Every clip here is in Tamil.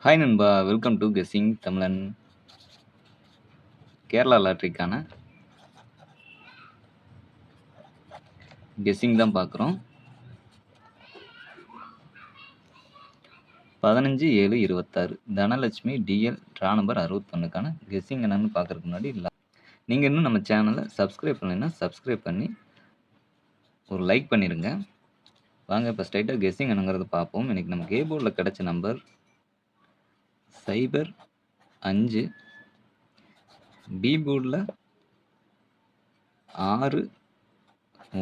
ஹாய் நண்பா, வெல்கம் டு கெஸ்ஸிங் தமிழன். கேரளா லாட்ரிக்கான கெஸ்ஸிங் தான் பார்க்குறோம். 15/7/26 தனலட்சுமி டிஎல் ட்ரா நம்பர் 61க்கான கெஸ்ஸிங் என்னன்னு பார்க்கறதுக்கு முன்னாடி நீங்கள் இன்னும் நம்ம சேனலை சப்ஸ்கிரைப் பண்ணலைன்னா சப்ஸ்கிரைப் பண்ணி ஒரு லைக் பண்ணிடுங்க. வாங்க இப்போ ஸ்ட்ரைட்டாக கெஸ்ஸிங் என்னங்கிறத பார்ப்போம். இன்றைக்கி நமக்கு ஏ போர்டில் கிடச்ச நம்பர் 05, பி போர்டில் 6,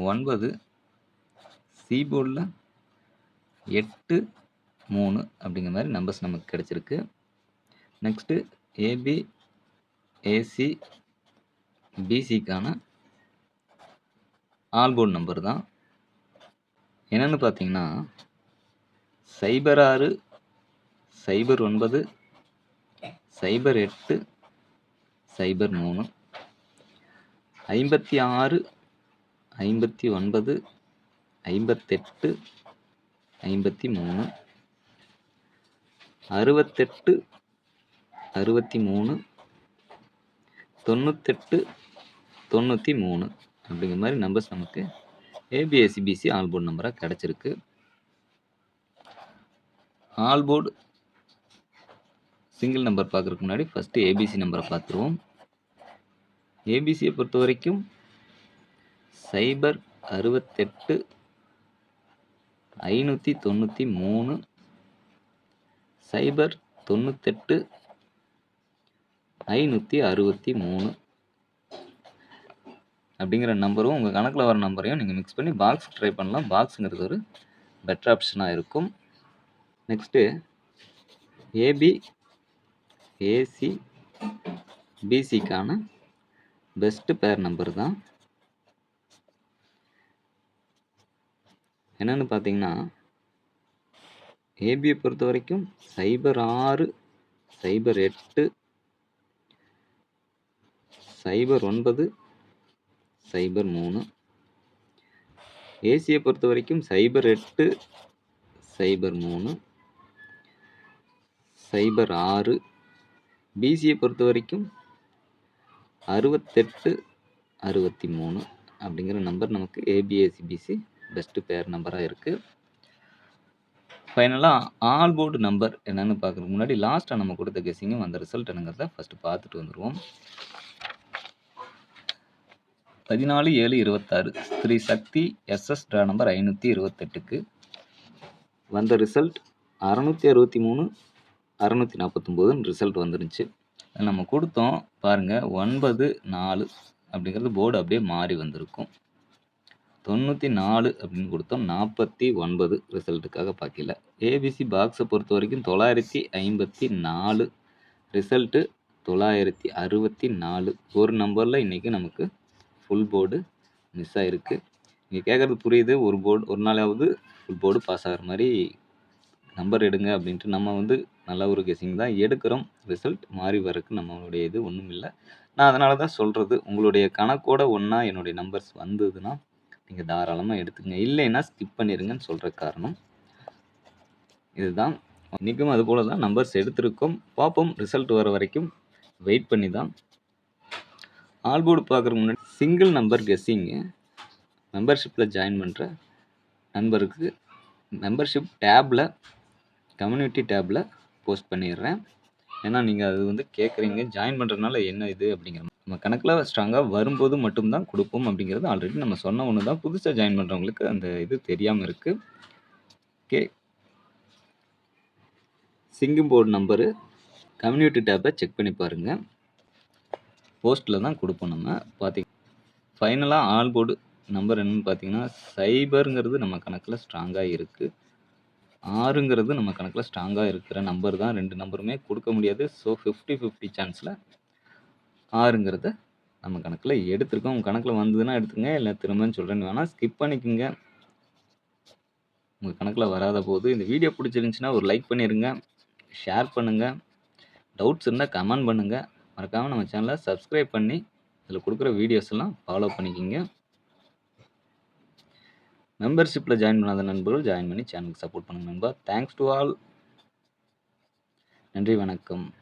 9, சி போர்டில் 8, 3 அப்படிங்கிற மாதிரி நம்பர்ஸ் நமக்கு கிடச்சிருக்கு. நெக்ஸ்ட்டு ஏபி, ஏசி, பிசிக்கான ஆல் போர்டு நம்பர் தான். என்னென்னு பார்த்தீங்கன்னா 06, 09, 08, 03, 56, 59, 58, 53, 68, 63, 98, 93 அப்படிங்கிற மாதிரி நம்பர்ஸ் நமக்கு ஏபிஎஸ்சிபிசி ஆல் போர்டு நம்பராக கிடச்சிருக்கு. ஆல் போர்டு சிங்கிள் நம்பர் பார்க்குறதுக்கு முன்னாடி ஃபஸ்ட்டு ஏபிசி நம்பரை பார்த்துருவோம். ஏபிசியை பொறுத்த வரைக்கும் 068, 593, 098, 563 அப்படிங்கிற நம்பரும் உங்கள் கணக்கில் வர நம்பரையும் நீங்கள் மிக்ஸ் பண்ணி பாக்ஸ் ட்ரை பண்ணலாம். பாக்ஸுங்கிறது ஒரு பெட்டர் ஆப்ஷனாக இருக்கும். நெக்ஸ்ட்டு ஏபி, ஏசி, பிசிக்கான பெஸ்ட்டு பேர் நம்பர் தான். என்னென்னு பார்த்தீங்கன்னா ஏபியை பொறுத்த வரைக்கும் 06, 08, 09, 03, ஏசியை பொறுத்த வரைக்கும் 08, 03, 06, பிசியை பொறுத்த வரைக்கும் 68, 63 அப்படிங்கிற நம்பர் நமக்கு ஏபிஎஸ்சிபிசி பெஸ்ட்டு பேர் நம்பராக இருக்குது. ஃபைனலாக ஆல் போர்டு நம்பர் என்னென்னு பார்க்குறதுக்கு முன்னாடி லாஸ்ட்டாக நம்ம கொடுத்த கெஸ்ஸிங்கும் அந்த ரிசல்ட் என்னங்கிறத ஃபஸ்ட்டு பார்த்துட்டு வந்துடுவோம். 14/7/26 ஸ்ரீ சக்தி எஸ்எஸ் ட்ரா நம்பர் 528க்கு வந்த ரிசல்ட் 663, 649 ரிசல்ட் வந்துருந்துச்சு. நம்ம கொடுத்தோம் பாருங்கள், 9/4 அப்படிங்கிறது போர்டு அப்படியே மாறி வந்திருக்கும். 94 அப்படின்னு கொடுத்தோம், 49 ரிசல்ட்டுக்காக பார்க்கல. ஏபிசி பாக்ஸை பொறுத்த வரைக்கும் 954 ரிசல்ட்டு 964. ஒரு நம்பரில் இன்றைக்கி நமக்கு ஃபுல் போர்டு மிஸ் ஆகிருக்கு. நீங்கள் கேட்குறது புரியுது. ஒரு நாளாவது ஃபுல் போர்டு பாஸ் ஆகிற மாதிரி நம்பர் எடுங்க அப்படின்ட்டு நம்ம நல்ல ஒரு கெஸ்ஸிங் தான் எடுக்கிறோம். ரிசல்ட் மாறி வரக்கு நம்மளுடைய இது ஒன்றும் இல்லை. நான் அதனால தான் சொல்கிறது, உங்களுடைய கணக்கோட ஒன்றா என்னுடைய நம்பர்ஸ் வந்ததுன்னா நீங்கள் தாராளமாக எடுத்துக்கங்க, இல்லைன்னா ஸ்கிப் பண்ணிடுங்கன்னு சொல்கிற காரணம் இதுதான். இன்றைக்கும் அது போல் தான் நம்பர்ஸ் எடுத்திருக்கோம். பார்ப்போம், ரிசல்ட் வர வரைக்கும் வெயிட் பண்ணி தான். ஆல் போர்டு பார்க்குறதுக்கு முன்னாடி சிங்கிள் நம்பர் கெஸ்ஸிங்கு மெம்பர்ஷிப்பில் ஜாயின் பண்ணுற நண்பருக்கு மெம்பர்ஷிப் டேப்பில் கம்யூனிட்டி டேப்பில் போஸ்ட் பண்ணிடுறேன். ஏன்னா நீங்கள் அது கேட்குறீங்க, ஜாயின் பண்ணுறதுனால என்ன இது அப்படிங்கிற நம்ம கணக்கில் ஸ்ட்ராங்காக வரும்போது மட்டும்தான் கொடுப்போம் அப்படிங்கிறது ஆல்ரெடி நம்ம சொன்ன ஒன்று தான். புதுசாக ஜாயின் பண்ணுறவங்களுக்கு அந்த இது தெரியாமல் இருக்குது. Okay, single board number community டேப்பை செக் பண்ணி பாருங்கள். போஸ்ட்டில் தான் கொடுப்போம் நம்ம. பார்த்திங்க ஃபைனலாக ஆல் போர்டு நம்பர் என்னென்னு பார்த்தீங்கன்னா, சைபருங்கிறது நம்ம கணக்கில் ஸ்ட்ராங்காக இருக்குது, 6ங்கிறது நம்ம கணக்கில் ஸ்ட்ராங்காக இருக்கிற நம்பர் தான். 2 நம்பருமே கொடுக்க முடியாது. ஸோ 50-50 சான்ஸில் 6ங்கிறத நம்ம கணக்கில் எடுத்துருக்கோம். உங்கள் கணக்கில் வந்ததுன்னா எடுத்துங்க, இல்லை திரும்பன்னு சொல்கிறேன்னு வேணால் ஸ்கிப் பண்ணிக்கோங்க. உங்கள் கணக்கில் வராத போது இந்த வீடியோ பிடிச்சிருந்துச்சின்னா ஒரு லைக் பண்ணிடுங்க, ஷேர் பண்ணுங்கள், டவுட்ஸ் இருந்தால் கமெண்ட் பண்ணுங்கள். மறக்காமல் நம்ம சேனலை சப்ஸ்கிரைப் பண்ணி இதில் கொடுக்குற வீடியோஸ் எல்லாம் ஃபாலோ பண்ணிக்கோங்க. மெம்பர்ஷிப்பில் ஜாயின் பண்ணாத நண்பர்கள் ஜாயின் பண்ணி சேனலுக்கு சப்போர்ட் பண்ணுங்கள் நண்பா. Thanks to all. நன்றி, வணக்கம்.